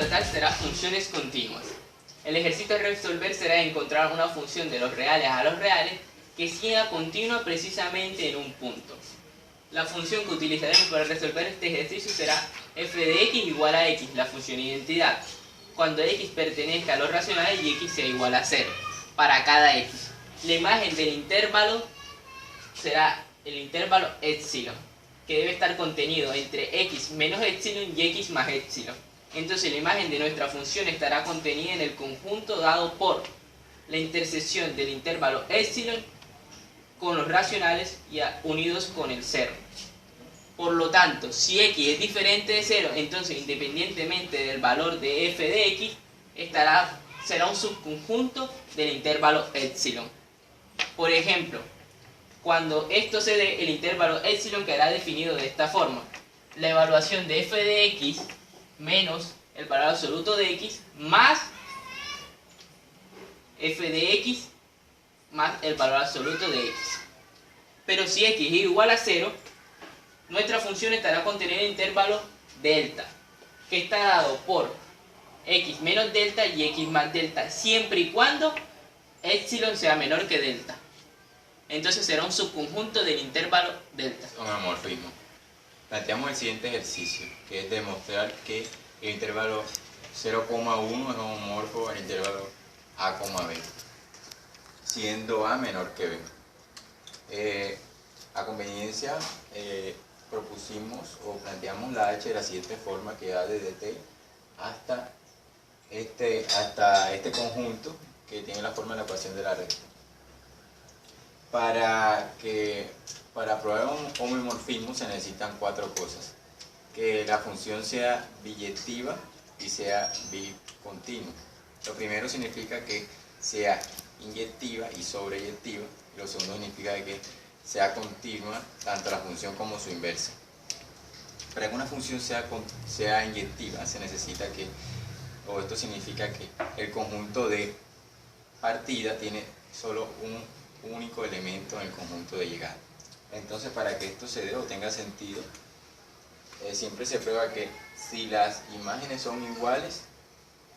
total será funciones continuas. El ejercicio a resolver será encontrar una función de los reales a los reales que siga continua precisamente en un punto. La función que utilizaremos para resolver este ejercicio será f de x igual a x, la función identidad, cuando x pertenezca a los racionales y x sea igual a 0, para cada x. La imagen del intervalo será el intervalo epsilon, que debe estar contenido entre x menos epsilon y x más epsilon. Entonces la imagen de nuestra función estará contenida en el conjunto dado por la intersección del intervalo epsilon con los racionales y unidos con el 0. Por lo tanto, si x es diferente de 0, entonces independientemente del valor de f de x, será un subconjunto del intervalo epsilon. Por ejemplo, cuando esto se dé, el intervalo epsilon quedará definido de esta forma: la evaluación de f de x menos el valor absoluto de x más f de x más el valor absoluto de x. Pero si x es igual a 0, nuestra función estará contenida en el intervalo delta, que está dado por x menos delta y x más delta, siempre y cuando epsilon sea menor que delta. Entonces será un subconjunto del intervalo delta. Homomorfismo. Planteamos el siguiente ejercicio, que es demostrar que el intervalo 0,1 es homomorfo al intervalo a, b, siendo a menor que b. A, conveniencia propusimos o planteamos la h de la siguiente forma, que va desde t hasta este conjunto que tiene la forma de la ecuación de la recta. Para probar un homomorfismo se necesitan 4 cosas: que la función sea biyectiva y sea bicontinua. Lo primero significa que sea inyectiva y sobreyectiva, y lo segundo significa que sea continua tanto la función como su inversa. Para que una función sea inyectiva se necesita esto significa que el conjunto de partida tiene solo un único elemento en el conjunto de llegada. Entonces, para que esto se dé o tenga sentido, siempre se prueba que si las imágenes son iguales,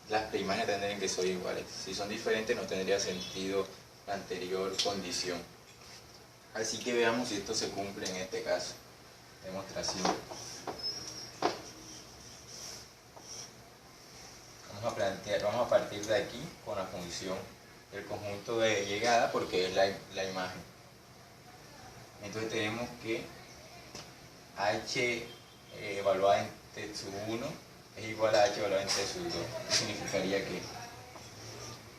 las preimágenes tendrían que ser iguales. Si son diferentes, no tendría sentido la anterior condición. Así que veamos si esto se cumple en este caso. Demostración. Vamos a partir de aquí con la función del conjunto de llegada, porque es la imagen. Entonces tenemos que h evaluada en t sub 1 es igual a h evaluada en t sub 2. Esto significaría que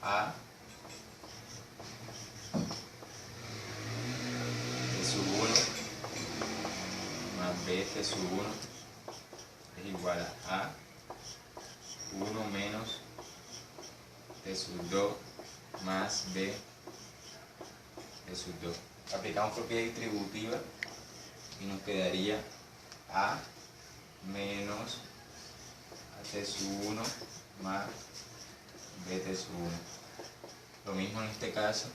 a t sub 1 más b t sub 1 es igual a 1 menos t sub 2 más b t sub 2. Aplicamos propiedad distributiva y nos quedaría a menos t sub 1 más bt sub 1. Lo mismo en este caso,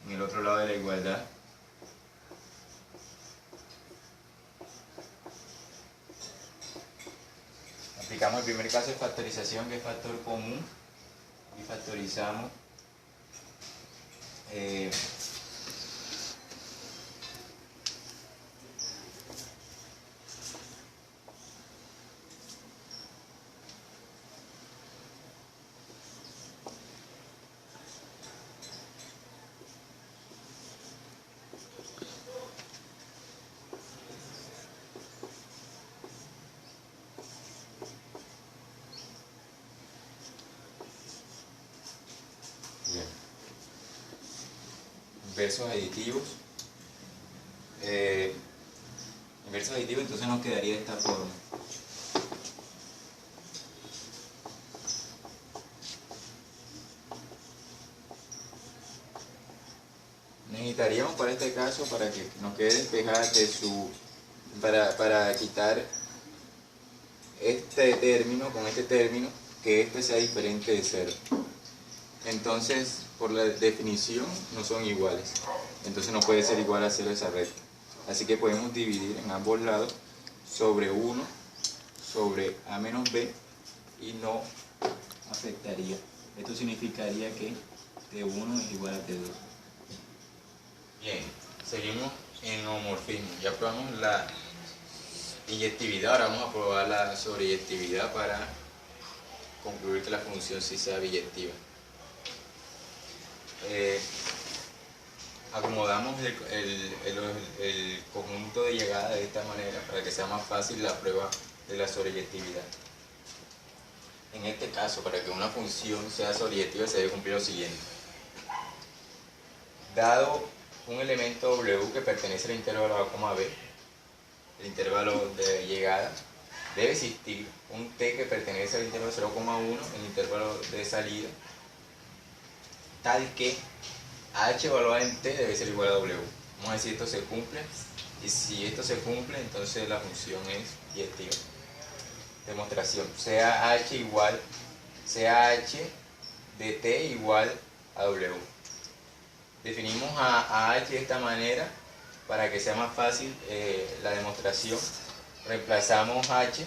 en el otro lado de la igualdad. Aplicamos el primer caso de factorización, que es factor común, y factorizamos inversos aditivos. Inversos aditivos, entonces nos quedaría de esta forma. Necesitaríamos para este caso, para que nos quede despejada para quitar este término con este término, que este sea diferente de 0. Entonces, por la definición, no son iguales. Entonces no puede ser igual a 0 esa recta. Así que podemos dividir en ambos lados sobre 1 sobre a menos b y no afectaría. Esto significaría que t1 es igual a t2. Bien, seguimos en homomorfismo. Ya probamos la inyectividad, ahora vamos a probar la sobreyectividad para concluir que la función sí sea biyectiva. Acomodamos el conjunto de llegada de esta manera para que sea más fácil la prueba de la sobreyectividad. En este caso, para que una función sea sobreyectiva se debe cumplir lo siguiente. Dado un elemento w que pertenece al intervalo a, b, el intervalo de llegada, debe existir un t que pertenece al intervalo 0,1, el intervalo de salida, tal que h evaluada en t debe ser igual a w. Vamos a ver si esto se cumple, y si esto se cumple, entonces la función es biyectiva. Demostración: sea h de t igual a w. Definimos a h de esta manera para que sea más fácil la demostración. Reemplazamos h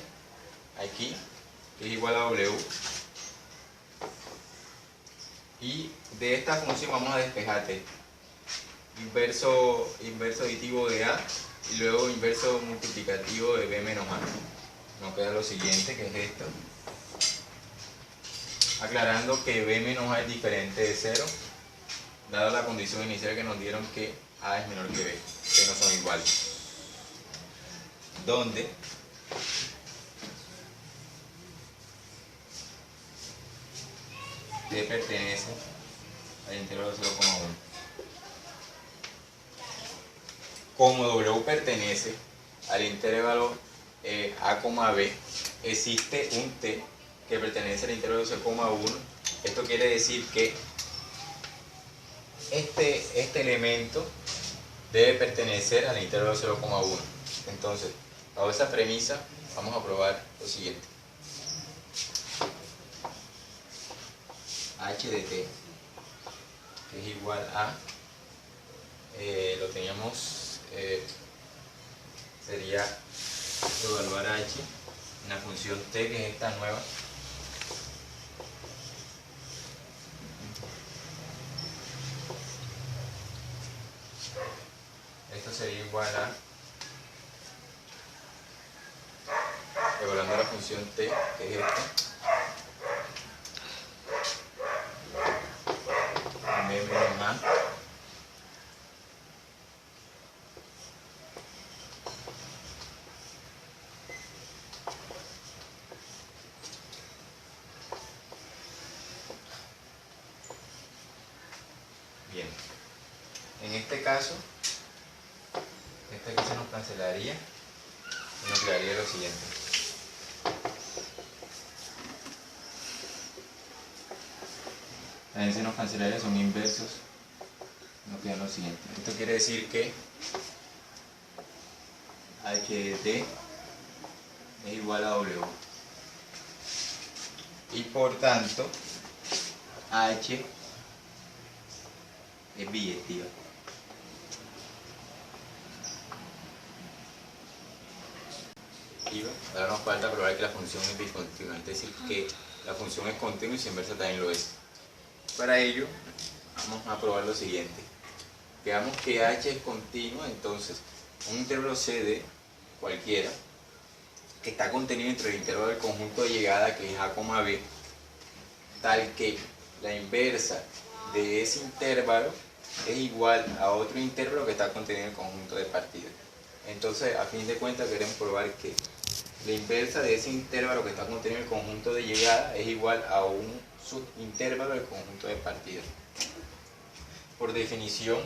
aquí, que es igual a w, y de esta función vamos a despejar t. Inverso aditivo de a y luego inverso multiplicativo de b menos a. Nos queda lo siguiente, que es esto. Aclarando que b menos a es diferente de 0, dada la condición inicial que nos dieron que a es menor que b, que no son iguales. igual, donde t pertenece al intervalo 0,1. Como w pertenece al intervalo a, b, existe un t que pertenece al intervalo 0,1. Esto quiere decir que este elemento debe pertenecer al intervalo 0,1. Entonces, bajo esa premisa, vamos a probar lo siguiente. h de t, que es igual a, lo teníamos, sería evaluar h en la función t, que es esta nueva. Esto sería igual a, evaluando la función t, que es esta, b menos a bien. En este caso, aquí se nos cancelaría y nos quedaría lo siguiente. También se nos cancelaría, son inversos, nos queda lo siguiente. Esto quiere decir que h de t es igual a w, y por tanto h es biyectiva. Ahora nos falta probar que la función es discontinua, es decir, que la función es continua y su inversa también lo es. Para ello, vamos a probar lo siguiente. Veamos que h es continua, entonces un intervalo CD cualquiera que está contenido entre el intervalo del conjunto de llegada, que es a, b, tal que la inversa de ese intervalo es igual a otro intervalo que está contenido en el conjunto de partida. Entonces, a fin de cuentas, queremos probar que la inversa de ese intervalo que está contenido en el conjunto de llegada es igual a un subintervalo del conjunto de partida. Por definición,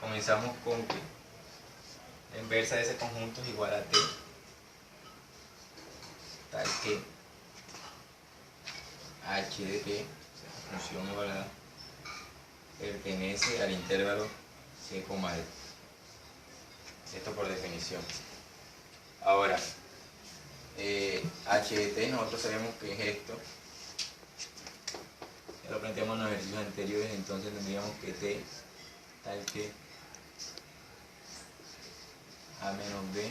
comenzamos con que la inversa de ese conjunto es igual a t, tal que h de t, o sea, función evaluada, pertenece al intervalo c, d. Esto por definición. Ahora, h de t, nosotros sabemos que es esto. Ya lo planteamos en los ejercicios anteriores, entonces tendríamos que t, tal que a menos b,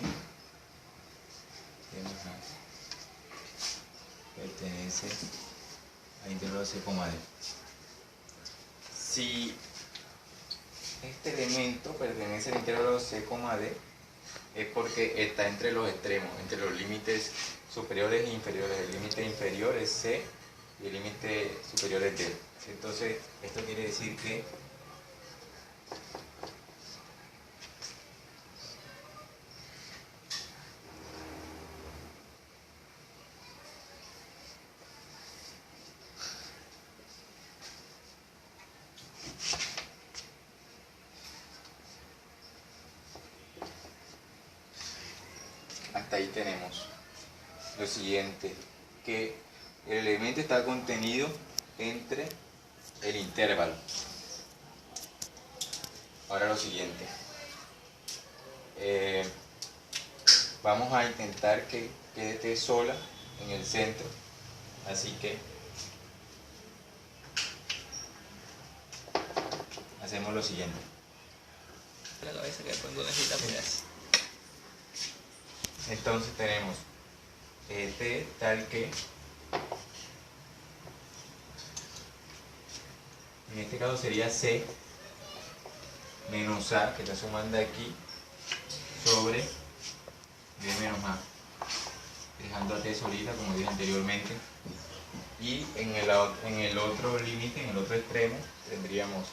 t más a, pertenece al intervalo c, d. Si este elemento pertenece al intervalo c, d, es porque está entre los extremos, entre los límites superiores e inferiores. El límite inferior es c y el límite superior es d. Entonces, esto quiere decir que hasta ahí tenemos lo siguiente, que el elemento está contenido entre el intervalo. Ahora lo siguiente, vamos a intentar que quede t sola en el centro, así que hacemos lo siguiente. La cabeza que después necesita apoyarse. Entonces tenemos t tal que, en este caso sería c menos a, que está sumando aquí, sobre b menos a, dejando a t solita como dije anteriormente, y en el otro límite, en el otro extremo, tendríamos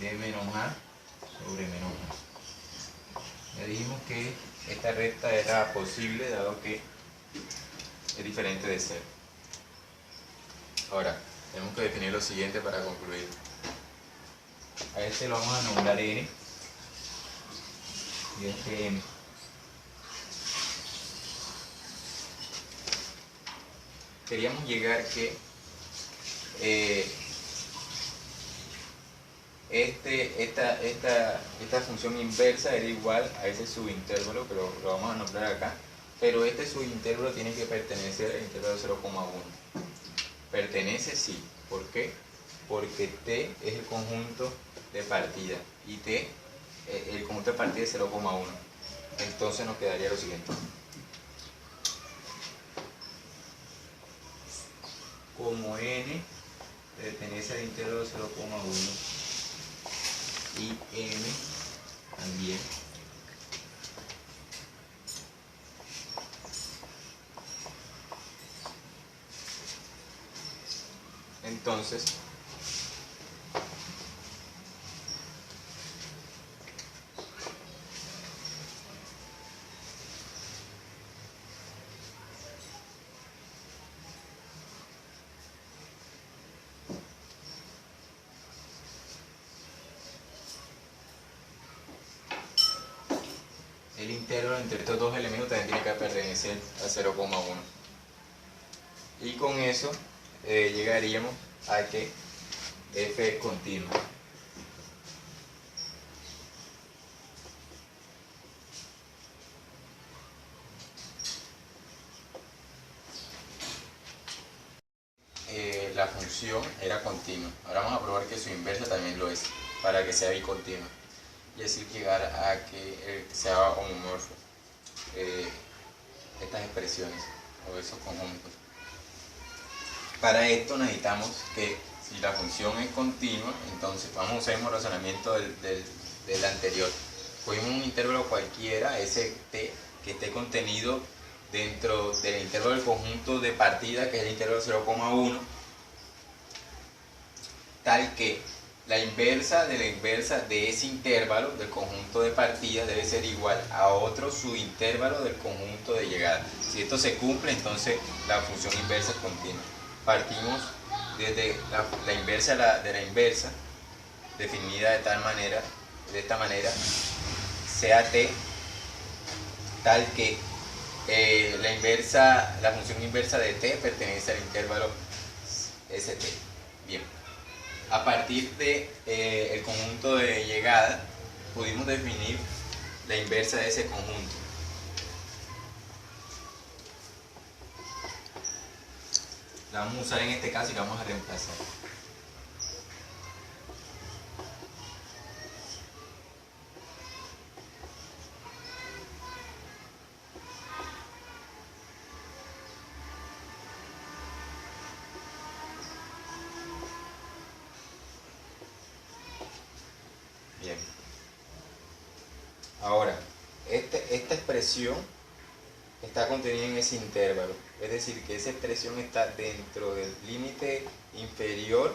b menos a sobre menos 1. Ya dijimos que esta recta era posible dado que es diferente de 0. Ahora, tenemos que definir lo siguiente para concluir. A este lo vamos a nombrar n y este m. Queríamos llegar que esta función inversa era igual a ese subintervalo, pero lo vamos a nombrar acá. Pero este subintervalo tiene que pertenecer al intervalo 0,1. Pertenece, sí. ¿Por qué? Porque t es el conjunto de partida y t, el conjunto de partida es 0,1. Entonces nos quedaría lo siguiente. Como n pertenece al intervalo 0,1 y m también, entonces el intervalo entre estos dos elementos también tiene que pertenecer a 0,1. Y con eso llegaríamos a que f es continuo. La función era continua. Ahora vamos a probar que su inversa también lo es, para que sea bicontinua. Y así llegar a que sea homomorfo estas expresiones o esos conjuntos. Para esto necesitamos que si la función es continua, entonces vamos a usar el mismo razonamiento del anterior. Cogimos un intervalo cualquiera, ese t, que esté contenido dentro del intervalo del conjunto de partida, que es el intervalo 0,1, tal que la inversa de ese intervalo del conjunto de partida debe ser igual a otro subintervalo del conjunto de llegada. Si esto se cumple, entonces la función inversa es continua. Partimos desde la inversa de la inversa, definida de esta manera, sea t, tal que la función inversa de t pertenece al intervalo st. Bien. A partir de el conjunto de llegada, pudimos definir la inversa de ese conjunto. La vamos a usar en este caso y la vamos a reemplazar. Bien. Ahora, esta expresión está contenida en ese intervalo, es decir, que esa expresión está dentro del límite inferior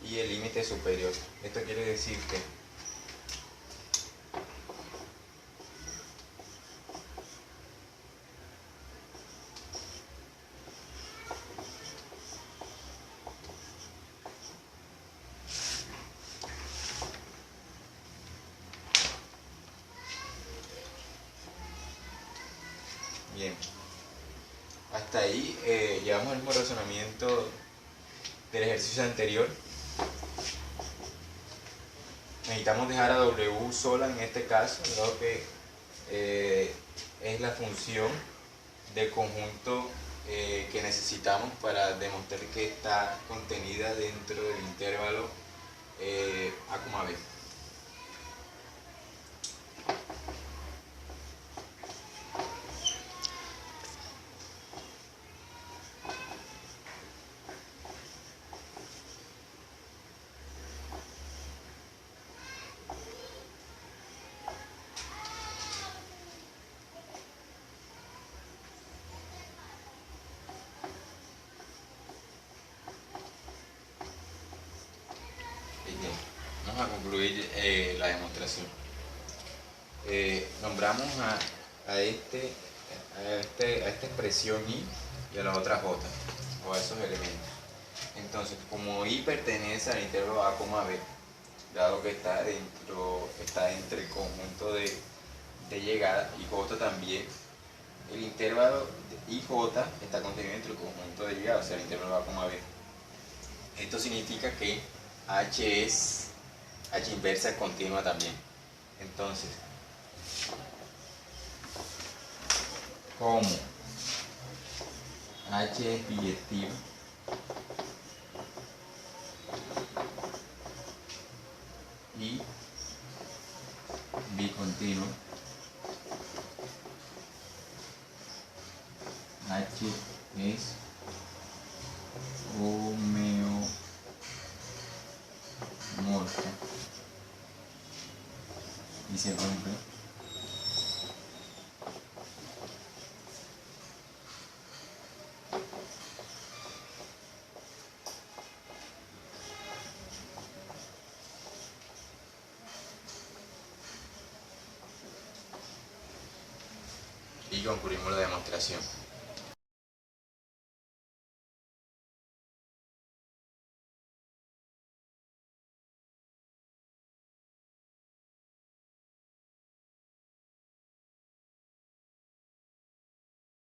y el límite superior. Esto quiere decir que bien, hasta ahí llevamos el mismo razonamiento del ejercicio anterior. Necesitamos dejar a W sola en este caso, dado que es la función del conjunto que necesitamos para demostrar que está contenida dentro del intervalo A, B. Vamos a concluir la demostración. demostración. Nombramos a esta expresión I y a la otra J, o a esos elementos. Entonces, como I pertenece al intervalo A, B, dado que está entre el conjunto de llegada, y J también, el intervalo IJ está contenido entre el conjunto de llegada, o sea, el intervalo A, B. Esto significa que H inversa es continua también. Entonces, como H es biyectiva, y bicontinuo, H es homeomorfa y se rompe y concluimos la demostración.